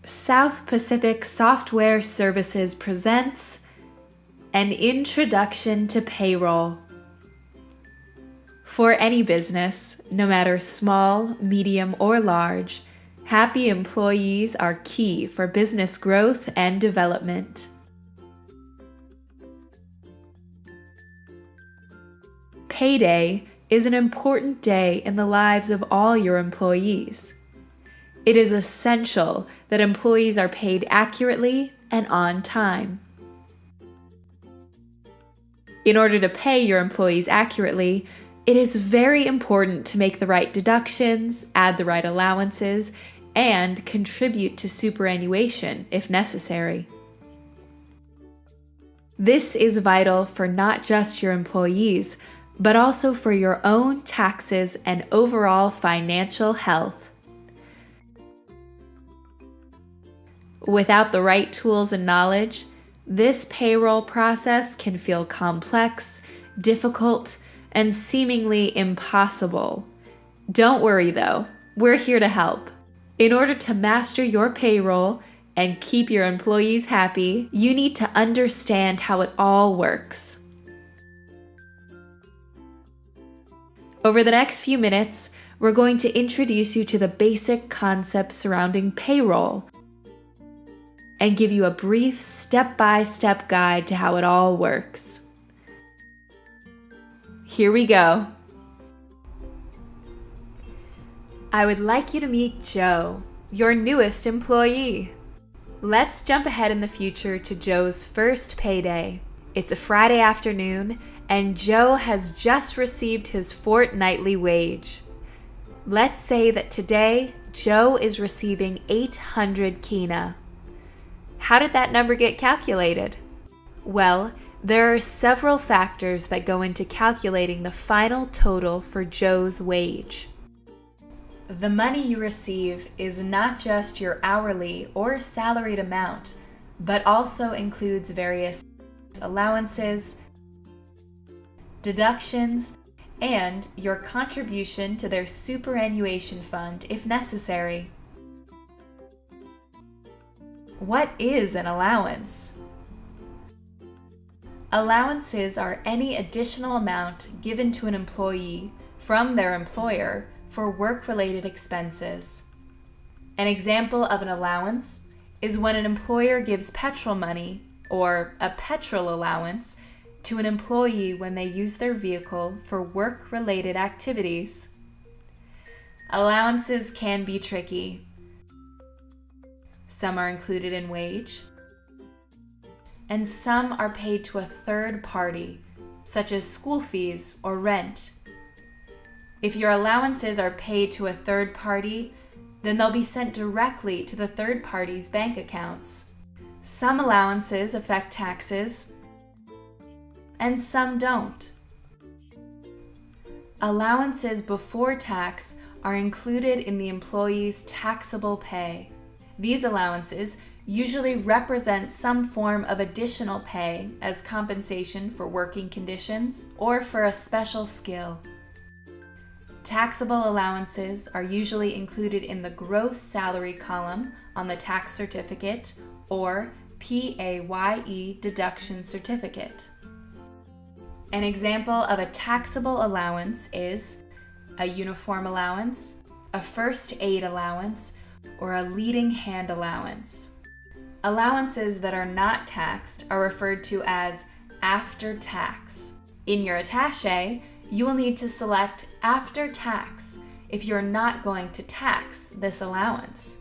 South Pacific Software Services presents an introduction to payroll. For any business, no matter small, medium, or large, happy employees are key for business growth and development. Payday is an important day in the lives of all your employees. It is essential that employees are paid accurately and on time. In order to pay your employees accurately, it is very important to make the right deductions, add the right allowances, and contribute to superannuation if necessary. This is vital for not just your employees, but also for your own taxes and overall financial health. Without the right tools and knowledge, this payroll process can feel complex, difficult, and seemingly impossible. Don't worry though, we're here to help. In order to master your payroll and keep your employees happy, you need to understand how it all works. Over the next few minutes, we're going to introduce you to the basic concepts surrounding payroll and give you a brief step-by-step guide to how it all works. Here we go. I would like you to meet Joe, your newest employee. Let's jump ahead in the future to Joe's first payday. It's a Friday afternoon, and Joe has just received his fortnightly wage. Let's say that today, Joe is receiving 800 kina. How did that number get calculated? Well, there are several factors that go into calculating the final total for Joe's wage. The money you receive is not just your hourly or salaried amount, but also includes various allowances, deductions, and your contribution to their superannuation fund if necessary. What is an allowance? Allowances are any additional amount given to an employee from their employer for work-related expenses. An example of an allowance is when an employer gives petrol money, or a petrol allowance, to an employee when they use their vehicle for work-related activities. Allowances can be tricky. Some are included in wage, and some are paid to a third party, such as school fees or rent. If your allowances are paid to a third party, then they'll be sent directly to the third party's bank accounts. Some allowances affect taxes, and some don't. Allowances before tax are included in the employee's taxable pay. These allowances usually represent some form of additional pay as compensation for working conditions or for a special skill. Taxable allowances are usually included in the gross salary column on the tax certificate or PAYE deduction certificate. An example of a taxable allowance is a uniform allowance, a first aid allowance, or a leading hand allowance. Allowances that are not taxed are referred to as after tax. In your attaché, you will need to select after tax if you're not going to tax this allowance.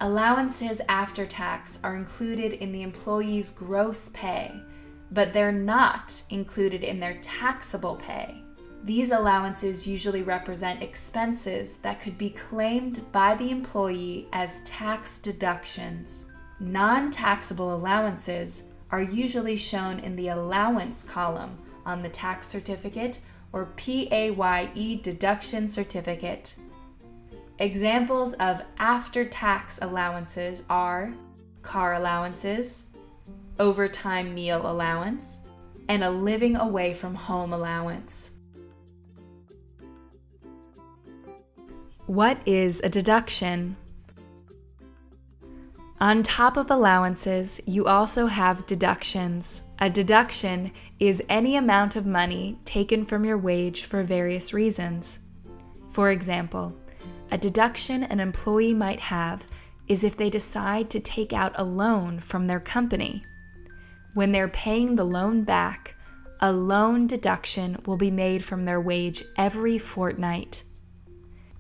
Allowances after tax are included in the employee's gross pay, but they're not included in their taxable pay. These allowances usually represent expenses that could be claimed by the employee as tax deductions. Non-taxable allowances are usually shown in the allowance column on the tax certificate or PAYE deduction certificate. Examples of after-tax allowances are car allowances, overtime meal allowance, and a living away from home allowance. What is a deduction? On top of allowances, you also have deductions. A deduction is any amount of money taken from your wage for various reasons. For example, a deduction an employee might have is if they decide to take out a loan from their company. When they're paying the loan back, a loan deduction will be made from their wage every fortnight.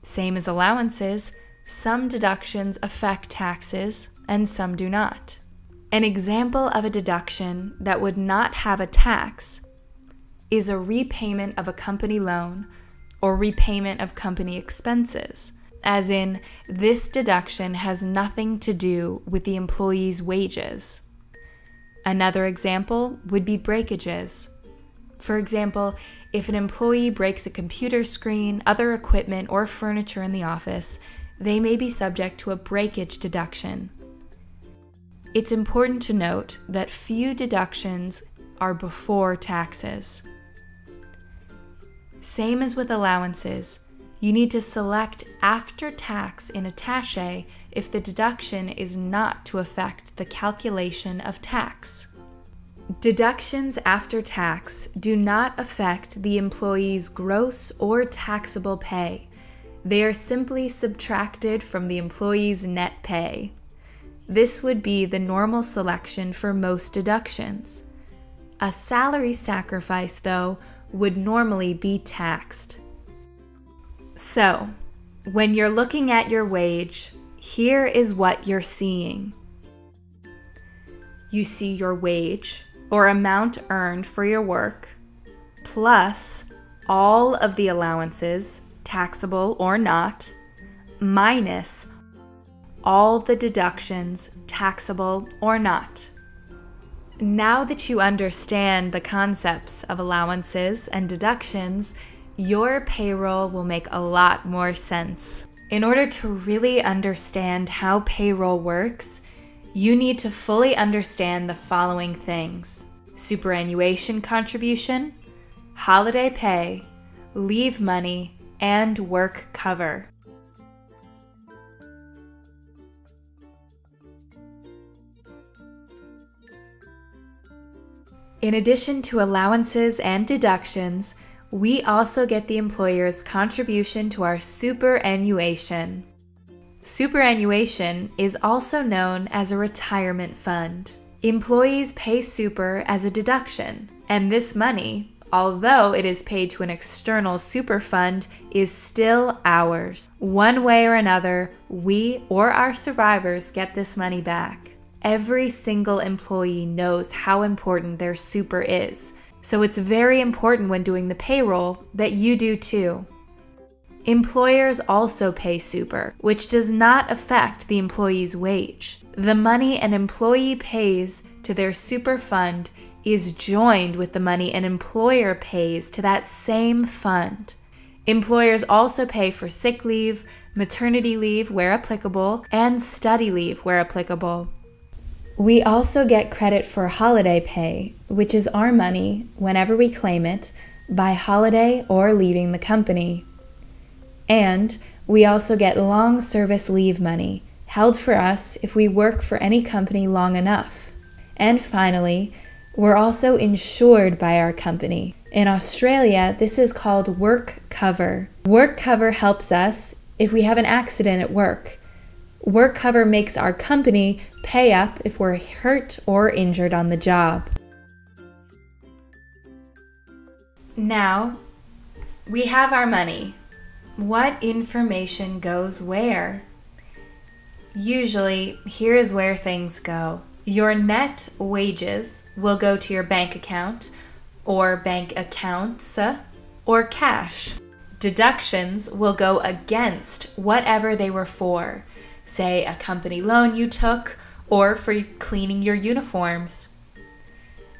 Same as allowances, some deductions affect taxes and some do not. An example of a deduction that would not have a tax is a repayment of a company loan or repayment of company expenses, as in, this deduction has nothing to do with the employee's wages. Another example would be breakages. For example, if an employee breaks a computer screen, other equipment, or furniture in the office, they may be subject to a breakage deduction. It's important to note that few deductions are before taxes. Same as with allowances, you need to select after tax in attaché if the deduction is not to affect the calculation of tax. Deductions after tax do not affect the employee's gross or taxable pay. They are simply subtracted from the employee's net pay. This would be the normal selection for most deductions. A salary sacrifice, though, would normally be taxed. So, when you're looking at your wage, here is what you're seeing. You see your wage, or amount earned for your work, plus all of the allowances, taxable or not, minus all the deductions, taxable or not. Now that you understand the concepts of allowances and deductions, your payroll will make a lot more sense. In order to really understand how payroll works, you need to fully understand the following things: superannuation contribution, holiday pay, leave money, and work cover. In addition to allowances and deductions, we also get the employer's contribution to our superannuation. Superannuation is also known as a retirement fund. Employees pay super as a deduction, and this money, although it is paid to an external super fund, is still ours. One way or another, we or our survivors get this money back. Every single employee knows how important their super is, so it's very important when doing the payroll that you do too. Employers also pay super, which does not affect the employee's wage. The money an employee pays to their super fund is joined with the money an employer pays to that same fund. Employers also pay for sick leave, maternity leave where applicable, and study leave where applicable. We also get credit for holiday pay, which is our money whenever we claim it by holiday or leaving the company. And we also get long service leave money, held for us if we work for any company long enough. And finally, we're also insured by our company. In Australia, this is called work cover. Work cover helps us if we have an accident at work. Work cover makes our company pay up if we're hurt or injured on the job. Now, we have our money. What information goes where? Usually, here's where things go. Your net wages will go to your bank account, or bank accounts, or cash. Deductions will go against whatever they were for, say a company loan you took, or for cleaning your uniforms.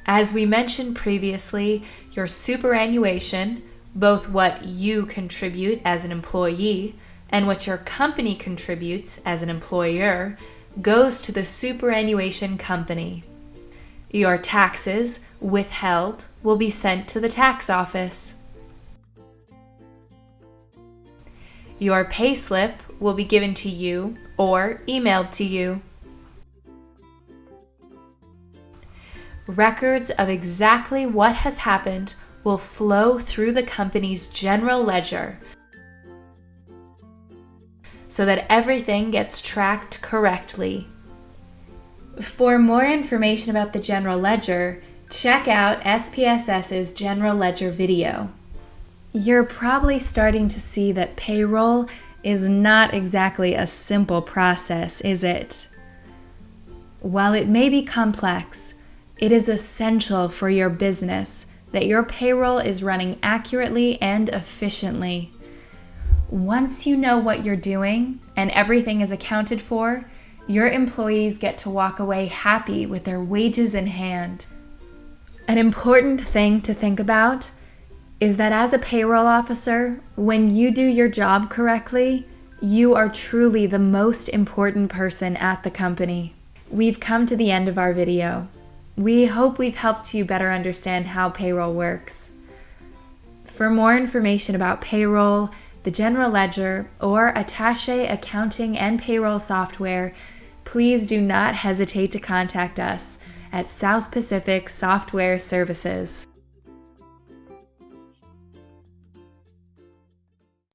As we mentioned previously, your superannuation, both what you contribute as an employee and what your company contributes as an employer, goes to the superannuation company. Your taxes, withheld, will be sent to the tax office. Your payslip will be given to you or emailed to you. records of exactly what has happened will flow through the company's general ledger so that everything gets tracked correctly. For more information about the general ledger, check out SPSS's general ledger video. You're probably starting to see that payroll is not exactly a simple process, is it? While it may be complex, it is essential for your business that your payroll is running accurately and efficiently. Once you know what you're doing and everything is accounted for, your employees get to walk away happy with their wages in hand. An important thing to think about is that as a payroll officer, when you do your job correctly, you are truly the most important person at the company. We've come to the end of our video. We hope we've helped you better understand how payroll works. For more information about payroll, the general ledger, or Attaché accounting and payroll software, please do not hesitate to contact us at South Pacific Software Services.